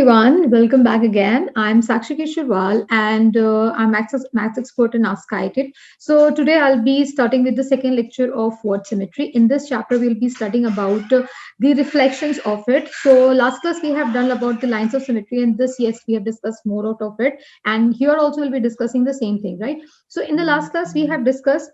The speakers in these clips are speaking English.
everyone, welcome back again. I'm Sakshi Kesharwal and I'm maths expert in AskIITians. So today I'll be starting with the second lecture of word symmetry. In this chapter, we'll be studying about the reflections of it. So last class we have done about the lines of symmetry, and this, yes, we have discussed more out of it. And here also we'll be discussing the same thing, right? So in the last class we have discussed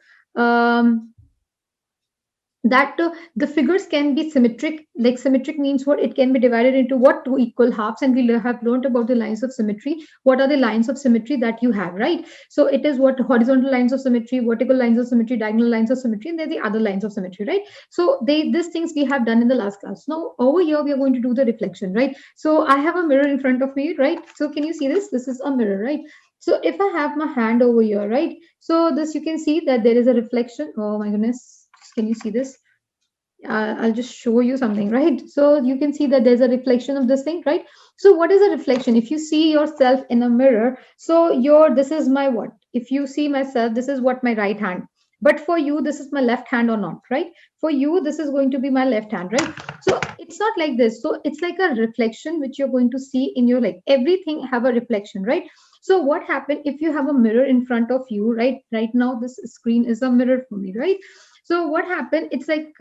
that the figures can be symmetric. Like symmetric means what? It can be divided into what? Two equal halves, and we have learned about the lines of symmetry. What are the lines of symmetry that you have, right? So it is what? Horizontal lines of symmetry, vertical lines of symmetry, diagonal lines of symmetry, and then the other lines of symmetry, right? So these things we have done in the last class. Now over here we are going to do the reflection, right? So I have a mirror in front of me, right? So can you see this? This is a mirror, right? So if I have my hand over here, right? So this, you can see that there is a reflection. Oh my goodness, can you see this? I'll just show you something, right? So you can see that there's a reflection of this thing, right? So what is a reflection? If you see yourself in a mirror, so this is my what? If you see myself, this is what my right hand. But for you, this is my left hand or not, right? For you, this is going to be my left hand, right? So it's not like this. So it's like a reflection which you're going to see in your, like, everything have a reflection, right? So what happened if you have a mirror in front of you, right? Right now, this screen is a mirror for me, right? So what happened? It's like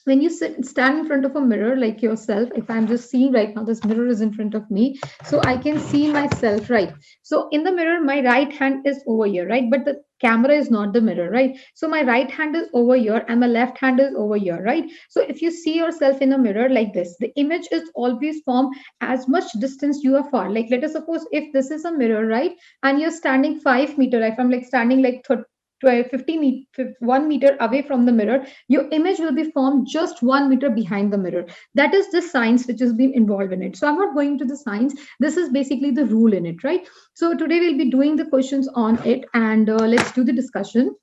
when you stand in front of a mirror, like yourself. If I'm just seeing right now, this mirror is in front of me, so I can see myself, right? So in the mirror, my right hand is over here, right? But the camera is not the mirror, right? So my right hand is over here and my left hand is over here, right? So if you see yourself in a mirror like this, the image is always formed as much distance you are far. Like, let us suppose if this is a mirror, right? And you're standing 5 meter, if I'm like standing like 12, 15, 1 meter away from the mirror, your image will be formed just 1 meter behind the mirror. That is the science which has been involved in it. So I'm not going to the science. This is basically the rule in it, right? So today we'll be doing the questions on it, and let's do the discussion.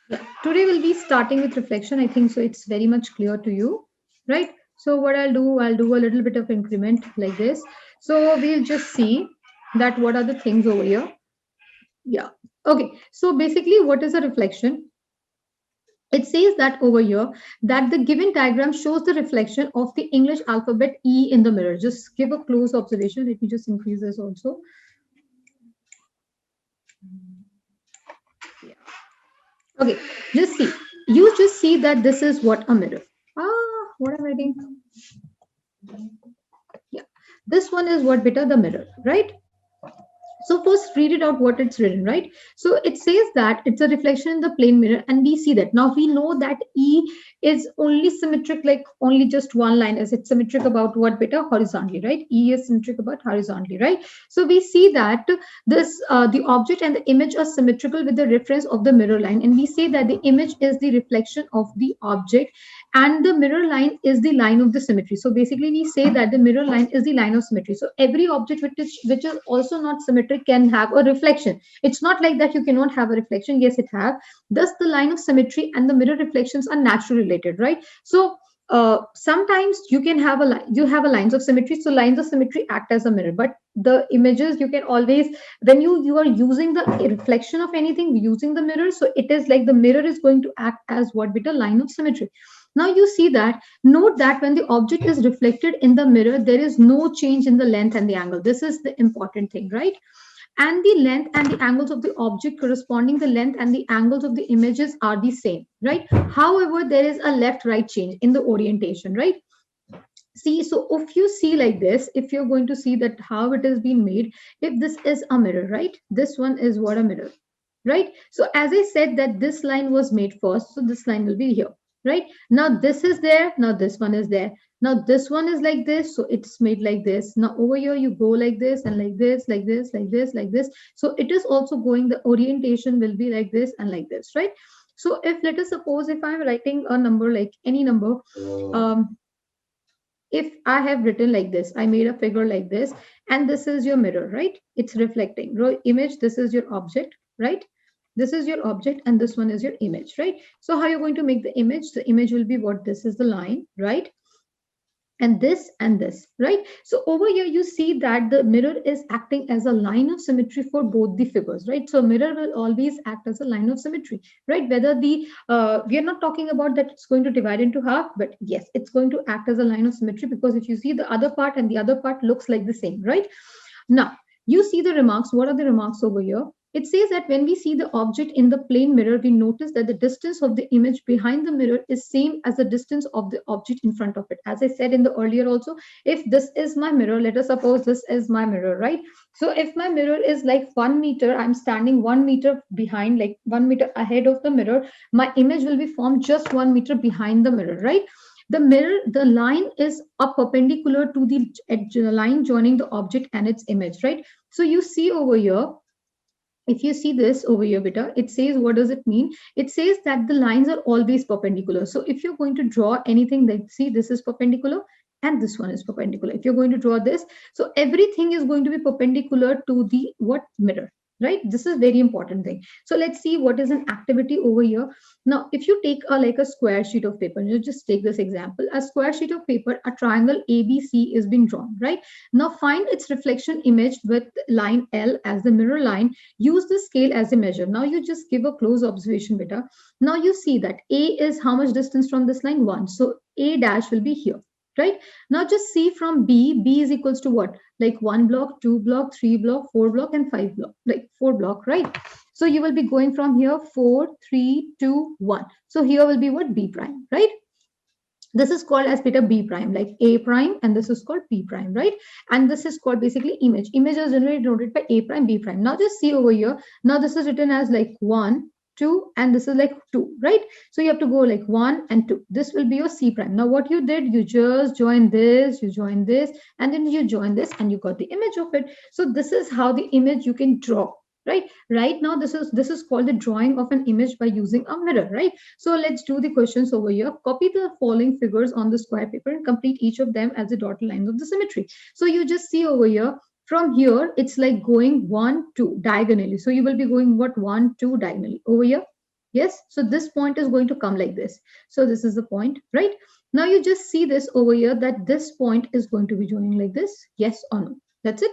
Yeah. Today we'll be starting with reflection. I think so it's very much clear to you, right? So what I'll do a little bit of increment like this. So we'll just see that what are the things over here. Yeah. Okay. So basically, what is a reflection? It says that over here that the given diagram shows the reflection of the English alphabet E in the mirror. Just give a close observation. Let me just increase this also. Yeah. Okay, just see. You just see that this is what a mirror. What am I writing? Yeah. This one is what beta the mirror, right? So first read it out what it's written, right? So it says that it's a reflection in the plane mirror, and we see that. Now we know that E is only symmetric, like only just one line. Is it symmetric about what beta? Horizontally, right? E is symmetric about horizontally, right? So we see that this the object and the image are symmetrical with the reference of the mirror line, and we say that the image is the reflection of the object and the mirror line is the line of the symmetry. So basically we say that the mirror line is the line of symmetry. So every object which is also not symmetric can have a reflection. It's not like that you cannot have a reflection. Yes, it have. Thus the line of symmetry and the mirror reflections are naturally related, right? So sometimes you can have you have a lines of symmetry. So lines of symmetry act as a mirror, but the images you can always, when you are using the reflection of anything using the mirror, so it is like the mirror is going to act as what bit a line of symmetry. Now you see that, note that when the object is reflected in the mirror, there is no change in the length and the angle. This is the important thing, right? And the length and the angles of the object corresponding, the length and the angles of the images are the same, right? However, there is a left-right change in the orientation, right? See, so if you see like this, if you're going to see that how it has been made, if this is a mirror, right? This one is what a mirror, right? So as I said that this line was made first, so this line will be here, right? Now this is there, now this one is there. Now this one is like this, so it's made like this. Now over here you go like this and like this, like this, like this, like this. So it is also going, the orientation will be like this and like this, right? So if, let us suppose, if I'm writing a number, like any number, if I have written like this, I made a figure like this, and this is your mirror, right? It's reflecting. Image, this is your object, right? This is your object and this one is your image, right? So how you're going to make the image? The image will be what? This is the line, right? and this, right? So over here you see that the mirror is acting as a line of symmetry for both the figures, right? So mirror will always act as a line of symmetry, right? Whether the we are not talking about that it's going to divide into half, but yes, it's going to act as a line of symmetry, because if you see the other part and the other part looks like the same, right? Now, you see the remarks. What are the remarks over here? It says that when we see the object in the plane mirror, we notice that the distance of the image behind the mirror is same as the distance of the object in front of it. As I said in the earlier also, if this is my mirror, let us suppose this is my mirror, right? So if my mirror is like 1 meter, I'm standing 1 meter behind, like 1 meter ahead of the mirror, my image will be formed just 1 meter behind the mirror, right? The mirror, the line is up perpendicular to the line joining the object and its image, right? So you see over here, if you see this over here, beta, it says, what does it mean? It says that the lines are always perpendicular. So if you're going to draw anything, that see, this is perpendicular and this one is perpendicular. If you're going to draw this, so everything is going to be perpendicular to the what mirror, right? This is very important thing. So let's see what is an activity over here. Now, if you take a like a square sheet of paper, you just take this example, a square sheet of paper, a triangle ABC is being drawn, right? Now find its reflection image with line L as the mirror line. Use the scale as a measure. Now you just give a close observation, beta. Now you see that A is how much distance from this line? 1. So A dash will be here, right? Now just see from B. B is equals to what? Like 1 block, 2 block, 3 block, 4 block, and 5 block, like 4 block, right? So you will be going from here 4, 3, 2, 1. So here will be what? B prime, right? This is called as beta B prime, like A prime, and this is called B prime, right? And this is called basically image. Image is generally denoted by A prime, B prime. Now just see over here. Now this is written as like 1, 2, and this is like 2, right? So you have to go like 1 and 2. This will be your C prime. Now what you did, you just join this, you join this, and then you join this, and you got the image of it. So this is how the image you can draw. Right now this is called the drawing of an image by using a mirror, right? So let's do the questions over here. Copy the following figures on the square paper and complete each of them as the dotted lines of the symmetry. So you just see over here, from here it's like going 1, 2 diagonally. So you will be going what? 1, 2 diagonally over here. Yes, so this point is going to come like this. So this is the point, right? Now you just see this over here, that this point is going to be joining like this. Yes or no? That's it.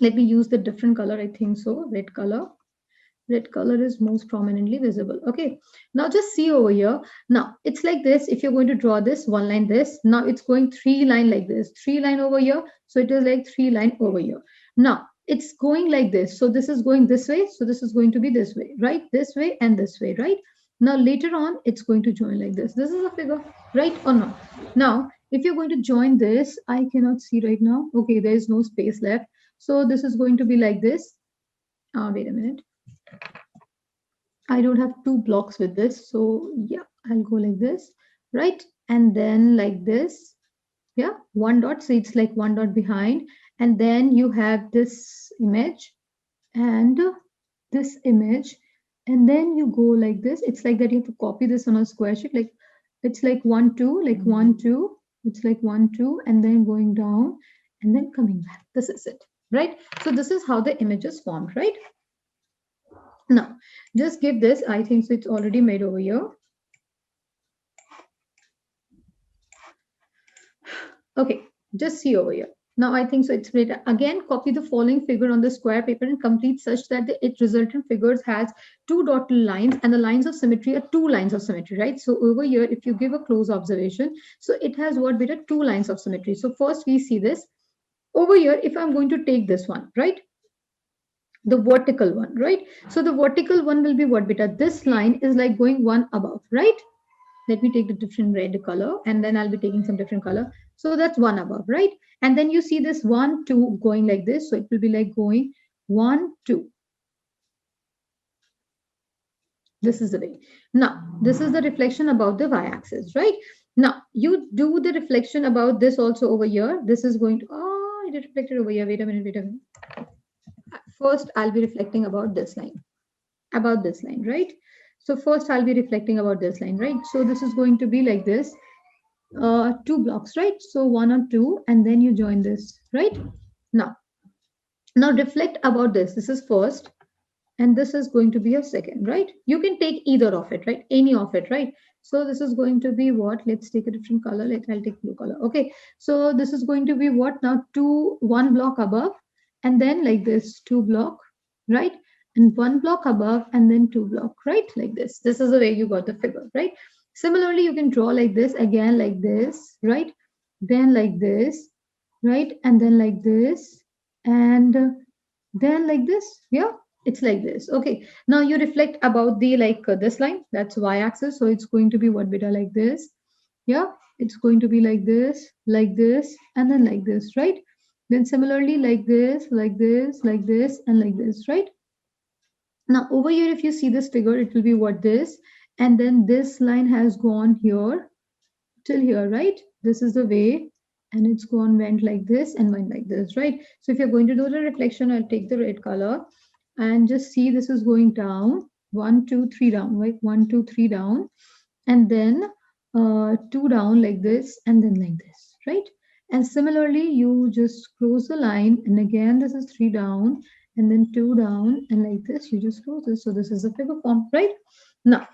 Let me use the different color. I think so. Red color is most prominently visible. Okay, now just see over here. Now it's like this. If you're going to draw this one line, this, now it's going 3 line like this, 3 line over here. So it is like 3 line over here. Now it's going like this. So this is going this way. So this is going to be this way, right? This way and this way, right? Now later on, it's going to join like this. This is a figure, right or not? Now, if you're going to join this, I cannot see right now. Okay, there is no space left. So this is going to be like this. Wait a minute. I don't have 2 blocks with this. So yeah, I'll go like this, right? And then like this. Yeah, 1 dot. So it's like 1 dot behind. And then you have this image and this image. And then you go like this. It's like that you have to copy this on a square sheet. Like it's like 1, 2, like 1, 2. It's like 1, 2, and then going down and then coming back. This is it. Right? So this is how the image is formed, right? Now, just give this. I think so it's already made over here. Okay, just see over here. Now, I think so it's made. Again, copy the following figure on the square paper and complete such that it resultant figures has 2 dotted lines, and the lines of symmetry are 2 lines of symmetry, right? So over here, if you give a close observation, so it has what beta? 2 lines of symmetry. So first we see this. Over here, if I'm going to take this one, right? The vertical one, right? So the vertical one will be what beta? This line is like going 1 above, right? Let me take the different red color, and then I'll be taking some different color. So that's 1 above, right? And then you see this 1, 2 going like this. So it will be like going 1, 2. This is the way. Now, this is the reflection about the y-axis, right? Now, you do the reflection about this also over here. This is going to, it is reflected over here. Wait a minute. First, I'll be reflecting about this line, right? So first, I'll be reflecting about this line, right? So this is going to be like this, 2 blocks, right? So 1 or 2, and then you join this, right? Now reflect about this. This is first, and this is going to be a second, right? You can take either of it, right? Any of it, right? So this is going to be what? Let's take a different color. I'll take blue color. Okay. So this is going to be what now? One block above, and then like this, two block, right? And one block above, and then two block, right? Like this. This is the way you got the figure, right? Similarly, you can draw like this again, like this, right? Then like this, right? And then like this, and then like this. Yeah, it's like this. Okay, now you reflect about the this line, that's y-axis, so it's going to be what beta, like this. Yeah, it's going to be like this, and then like this, right? Then similarly like this, like this, like this, and like this, right? Now over here, if you see this figure, it will be what this, and then this line has gone here till here, right? This is the way, and it's gone went like this and went like this, right? So if you're going to do the reflection, I'll take the red color and just see this is going down, 1 2 3 down, right? 1 2 3 down, and then 2 down like this, and then like this, right? And similarly, you just close the line, and again this is 3 down, and then 2 down, and like this you just close this. So this is a figure form, right? Now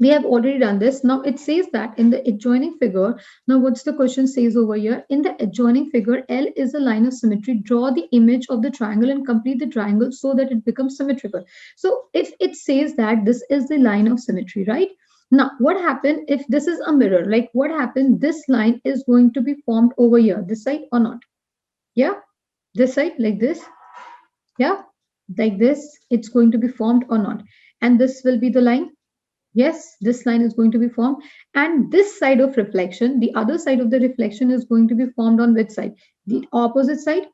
we have already done this. Now it says that in the adjoining figure, now what's the question says over here? In the adjoining figure, L is a line of symmetry. Draw the image of the triangle and complete the triangle so that it becomes symmetrical. So if it says that this is the line of symmetry, right? Now what happened if this is a mirror? Like what happened? This line is going to be formed over here, this side or not? Yeah, this side like this. Yeah, like this, it's going to be formed or not? And this will be the line. Yes, this line is going to be formed, and this side of reflection, the other side of the reflection, is going to be formed on which side? The opposite side.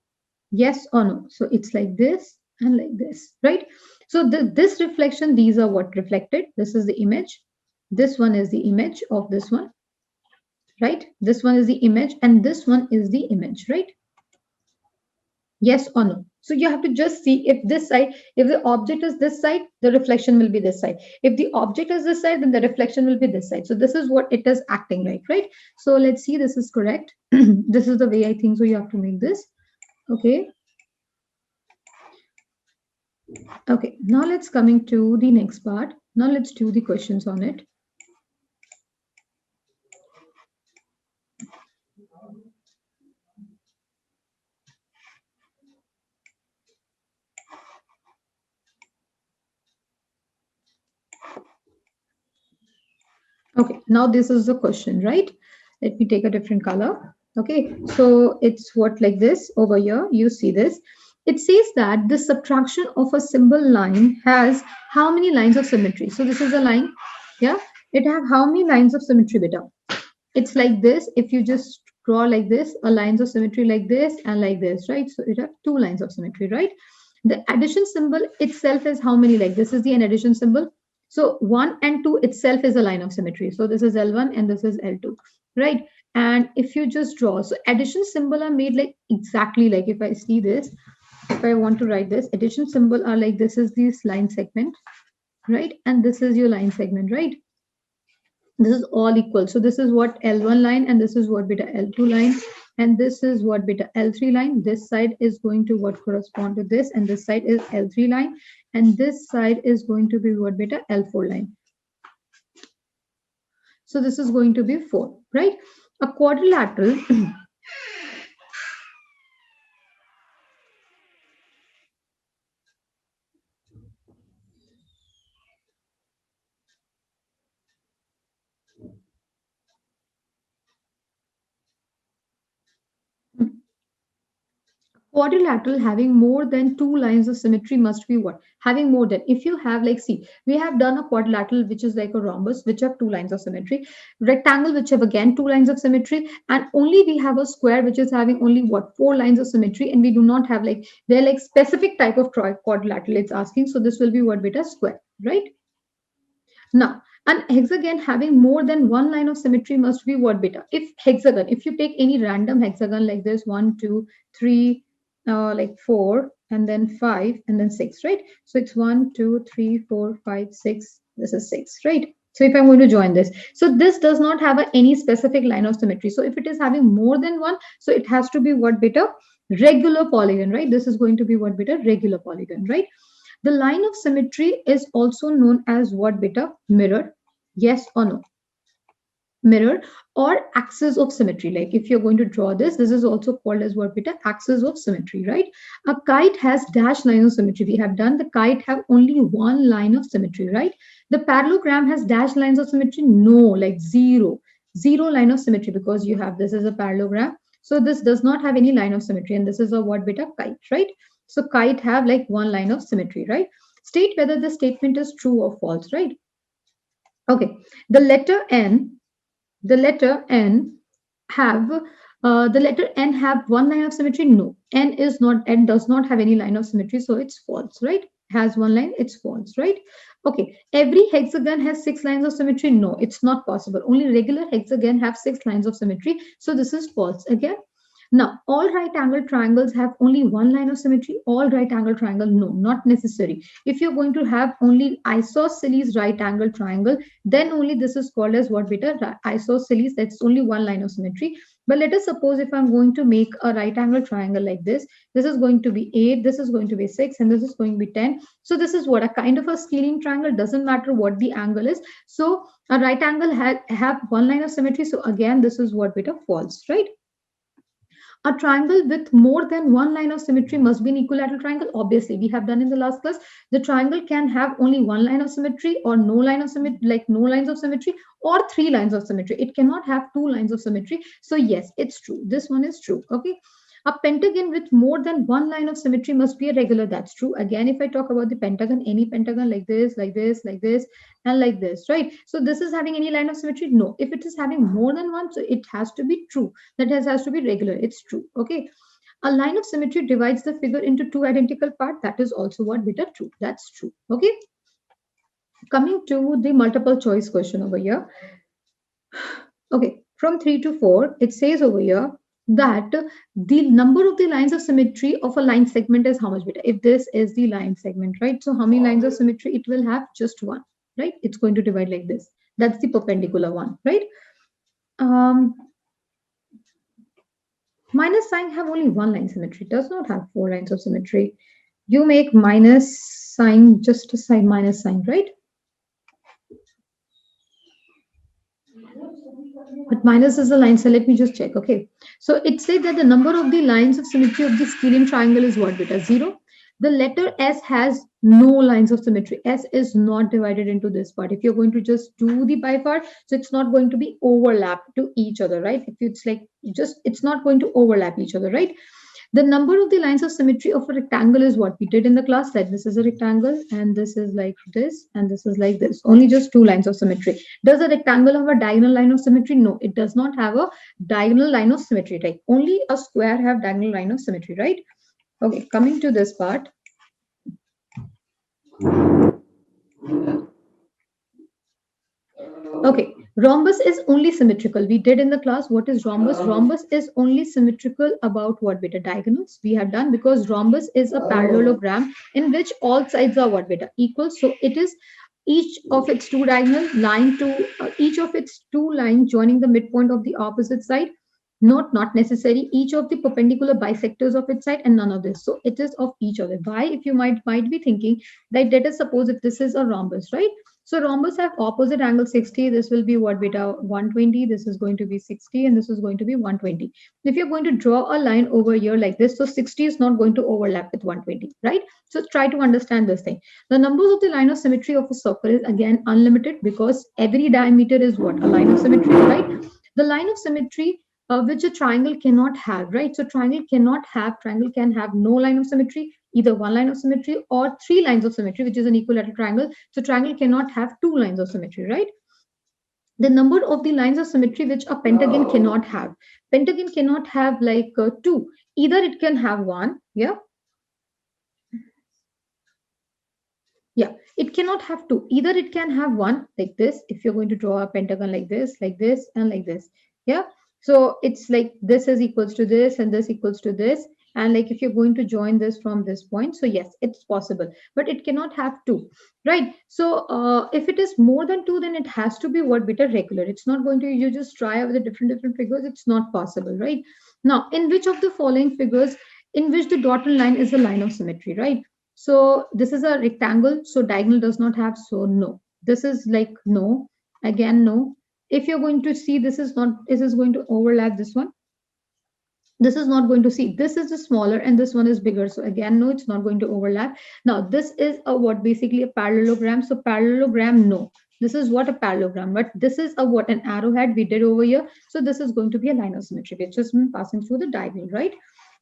Yes or no? So it's like this and like this, right? So this reflection, these are what reflected. This is the image. This one is the image of this one, right? This one is the image, and this one is the image, right? Yes or no? So you have to just see if this side, if the object is this side, the reflection will be this side. If the object is this side, then the reflection will be this side. So this is what it is acting like, right? So let's see, this is correct. This is the way I think so you have to make this. Okay. Okay, now let's coming to the next part. Now let's do the questions on it. Okay, now this is the question, right? Let me take a different color. Okay, so it's what like this over here. You see this. It says that the subtraction of a symbol line has how many lines of symmetry? So this is a line. Yeah, it have how many lines of symmetry, beta? It's like this. If you just draw like this, a lines of symmetry like this and like this, right? So it have two lines of symmetry, right? The addition symbol itself is how many? Like this is the an addition symbol. So 1 and 2 itself is a line of symmetry. So this is L1 and this is L2, right? And if you just draw, so addition symbol are made like exactly like if I see this, if I want to write this, addition symbol are like this is this line segment, right? And this is your line segment, right? This is all equal. So this is what L1 line, and this is what beta L2 line, and this is what beta L3 line. This side is going to what correspond to this, and this side is L3 line, and this side is going to be what beta L4 line. So this is going to be 4, right? A quadrilateral quadrilateral having more than 2 lines of symmetry must be what? Having more than. If you have like, see, we have done a quadrilateral which is like a rhombus which have 2 lines of symmetry, rectangle which have again 2 lines of symmetry, and only we have a square which is having only what? 4 lines of symmetry, and we do not have like, they're like specific type of quadrilateral it's asking. So this will be what beta square, right? Now, an hexagon having more than 1 line of symmetry must be what beta? If hexagon, if you take any random hexagon like this, 1 2 3 like 4 and then 5 and then 6, right? So it's 1 2 3 4 5 6, this is 6, right? So if I'm going to join this, so this does not have any specific line of symmetry. So if it is having more than one, so it has to be what beta? Regular polygon, right? This is going to be what beta? Regular polygon, right? The line of symmetry is also known as what beta? Mirror. Yes or no? Mirror or axis of symmetry. Like if you're going to draw this, this is also called as what, beta? Axis of symmetry, right? A kite has dash line of symmetry. We have done. The kite have only one line of symmetry, right? The parallelogram has dash lines of symmetry. No, like zero line of symmetry, because you have this as a parallelogram. So this does not have any line of symmetry, and this is a what, beta? Kite, right? So kite have like one line of symmetry, right? State whether the statement is true or false, right? Okay, the letter N the letter n have the letter n have one line of symmetry. No, n does not have any line of symmetry, so it's false, right? Has one line, it's false, right? Okay, every hexagon has six lines of symmetry. No, it's not possible. Only regular hexagon have six lines of symmetry, so this is false again. Now, all right angle triangles have only one line of symmetry. All right angle triangle, no, not necessary. If you're going to have only isosceles right angle triangle, then only this is called as what, beta? Isosceles, that's only one line of symmetry. But let us suppose if I'm going to make a right angle triangle like this is going to be 8, this is going to be 6, and this is going to be 10. So this is what, a kind of a scalene triangle, doesn't matter what the angle is. So a right angle have one line of symmetry. So again, this is what, beta? False, right? A triangle with more than one line of symmetry must be an equilateral triangle. Obviously, we have done in the last class. The triangle can have only one line of symmetry or no line of symmetry, like no lines of symmetry, or three lines of symmetry. It cannot have two lines of symmetry. So yes, it's true. This one is true. Okay. A pentagon with more than one line of symmetry must be a regular. That's true. Again, if I talk about the pentagon, any pentagon like this, like this, like this, and like this, right? So this is having any line of symmetry? No. If it is having more than one, so it has to be true. That has to be regular. It's true. Okay. A line of symmetry divides the figure into two identical parts. That is also what, beta? True. That's true. Okay. Coming to the multiple choice question over here. Okay, from 3 to 4, it says over here that the number of the lines of symmetry of a line segment is how much, beta? If this is the line segment, right? So how many lines of symmetry? It will have just one, right? It's going to divide like this. That's the perpendicular one, right? Um, minus sign have only one line symmetry. It does not have four lines of symmetry. You make minus sign, just a sign, minus sign, right? But minus is the line, so let me just check. Okay, so it says that the number of the lines of symmetry of the scalene triangle is what, beta? 0. The letter S has no lines of symmetry. S is not divided into this part. If you're going to just do the by part, so it's not going to be overlapped to each other, right? If it's like just, it's not going to overlap each other, right? The number of the lines of symmetry of a rectangle is what we did in the class. That this is a rectangle and this is like this and this is like this. Only just two lines of symmetry. Does a rectangle have a diagonal line of symmetry? No, it does not have a diagonal line of symmetry. Right? Only a square have diagonal line of symmetry, right? Okay, coming to this part. Okay, rhombus is only symmetrical. We did in the class what is rhombus. Rhombus is only symmetrical about what, beta? Diagonals. We have done, because rhombus is a parallelogram in which all sides are what, beta? Equal. So it is each of its two diagonal line to each of its two lines joining the midpoint of the opposite side. Not necessary. Each of the perpendicular bisectors of its side, and none of this. So it is of each other. Why? If you might be thinking that, let us suppose if this is a rhombus, right? So rhombus have opposite angle 60. This will be what, beta? 120. This is going to be 60 and this is going to be 120. If you're going to draw a line over here like this, so 60 is not going to overlap with 120, right? So try to understand this thing. The numbers of the line of symmetry of a circle is again unlimited, because every diameter is what? A line of symmetry, right? The line of symmetry which a triangle cannot have, right? So triangle can have no line of symmetry, either one line of symmetry or three lines of symmetry, which is an equilateral triangle. So triangle cannot have two lines of symmetry, right? The number of the lines of symmetry which a pentagon cannot have. Pentagon cannot have like two. Either it can have one, yeah. Yeah, it cannot have two. Either it can have one like this. If you're going to draw a pentagon like this, and like this, yeah. So it's like this is equals to this and this equals to this. And like if you're going to join this from this point, so yes, it's possible, but it cannot have two, right? So if it is more than two, then it has to be what, beta? Regular. It's not going to, you just try out the different figures. It's not possible, right? Now, in which of the following figures, in which the dotted line is a line of symmetry, right? So this is a rectangle, so diagonal does not have, so no. This is like no. Again, no. If you're going to see, this is not, this is going to overlap this one. This is not going to see, this is the smaller and this one is bigger, so again no, it's not going to overlap. Now this is a what, basically a parallelogram. So parallelogram, no, this is what a parallelogram, but this is a what, an arrowhead we did over here, so this is going to be a line of symmetry. It's just been passing through the diagonal, right?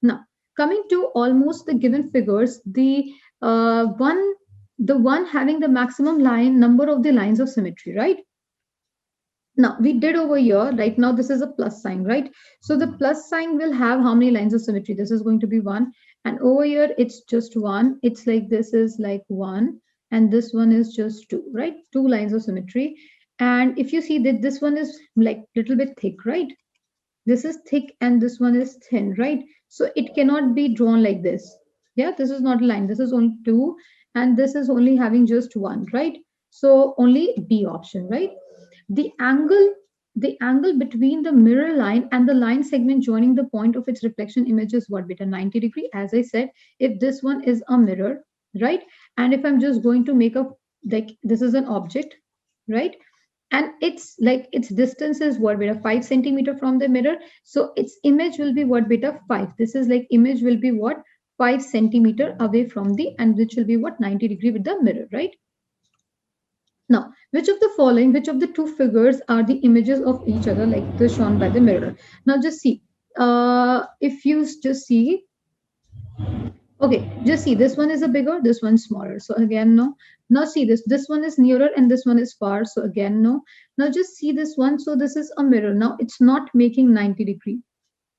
Now coming to almost the given figures, the one having the maximum line number of the lines of symmetry, right? Now we did over here, right? Now this is a plus sign, right? So the plus sign will have how many lines of symmetry? This is going to be one, and over here it's just one. It's like this is like one, and this one is just two, right? Two lines of symmetry. And if you see that this one is like little bit thick, right? This is thick and this one is thin, right? So it cannot be drawn like this. Yeah, this is not a line. This is only two, and this is only having just one, right? So only B option, right? The angle, the angle between the mirror line and the line segment joining the point of its reflection image is what, beta? 90 degree. As I said, if this one is a mirror, right? And if I'm just going to make a, like this is an object, right? And it's like its distance is what, beta? 5 centimeter from the mirror. So its image will be what, beta? 5. This is like image will be what, 5 centimeter away from the, and which will be what, 90 degree with the mirror, right? Now, which of the following, which of the two figures are the images of each other, like this shown by the mirror? Now, just see. If you just see, okay, just see, this one is a bigger, this one's smaller. So again, no. Now see this. This one is nearer and this one is far. So again, no. Now just see this one. So this is a mirror. Now it's not making 90 degree.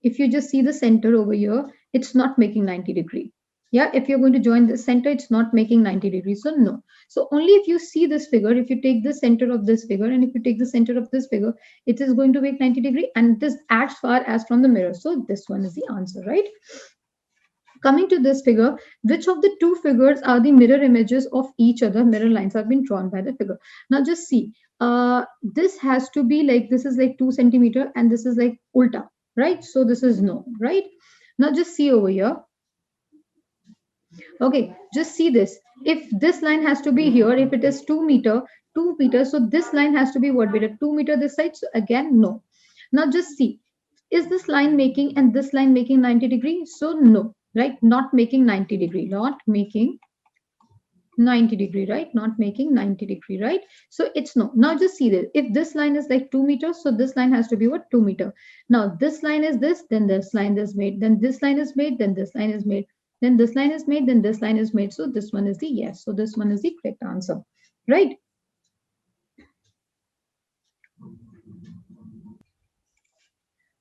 If you just see the center over here, it's not making 90 degree. Yeah, if you're going to join the center, it's not making 90 degrees. So no. So only if you see this figure, if you take the center of this figure and if you take the center of this figure, it is going to make 90 degree, and this as far as from the mirror. So this one is the answer, right? Coming to this figure, which of the two figures are the mirror images of each other? Mirror lines have been drawn by the figure. Now just see, this has to be like, this is like 2 centimeter and this is like ulta, right? So this is no, right? Now just see over here. Okay, just see this. If this line has to be here, if it is 2 meter, 2 meters, so this line has to be what, beta? 2 meter this side. So again, no. Now just see, is this line making and this line making 90 degrees? So no, right? Not making 90 degree, not making 90 degree, right? Not making 90 degree, right? So it's no. Now just see this. If this line is like 2 meters, so this line has to be what, 2 meter. Now this line is this, then this line is made, then this line is made, then this line is made, then this line is made, then this line is made. So this one is the yes. So this one is the correct answer, right?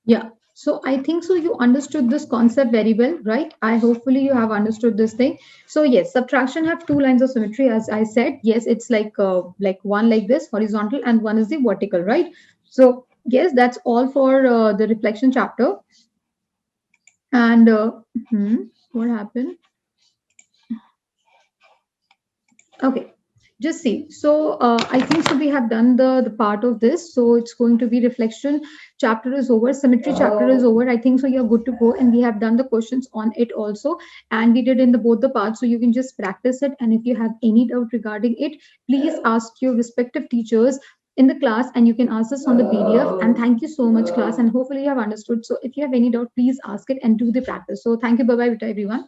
Yeah. So I think so you understood this concept very well, right? I hopefully you have understood this thing. So yes, subtraction have two lines of symmetry, as I said. Yes, it's like one like this horizontal and one is the vertical, right? So yes, that's all for the reflection chapter. And what happened? Okay, just see. So I think so we have done the part of this. So it's going to be reflection chapter is over, symmetry chapter is over. I think so you're good to go, and we have done the questions on it also, and we did in the both the parts. So you can just practice it, and if you have any doubt regarding it, please ask your respective teachers in the class, and you can ask this on the PDF. And thank you so much, class, and hopefully you have understood. So if you have any doubt, please ask it and do the practice. So thank you. Bye bye, everyone.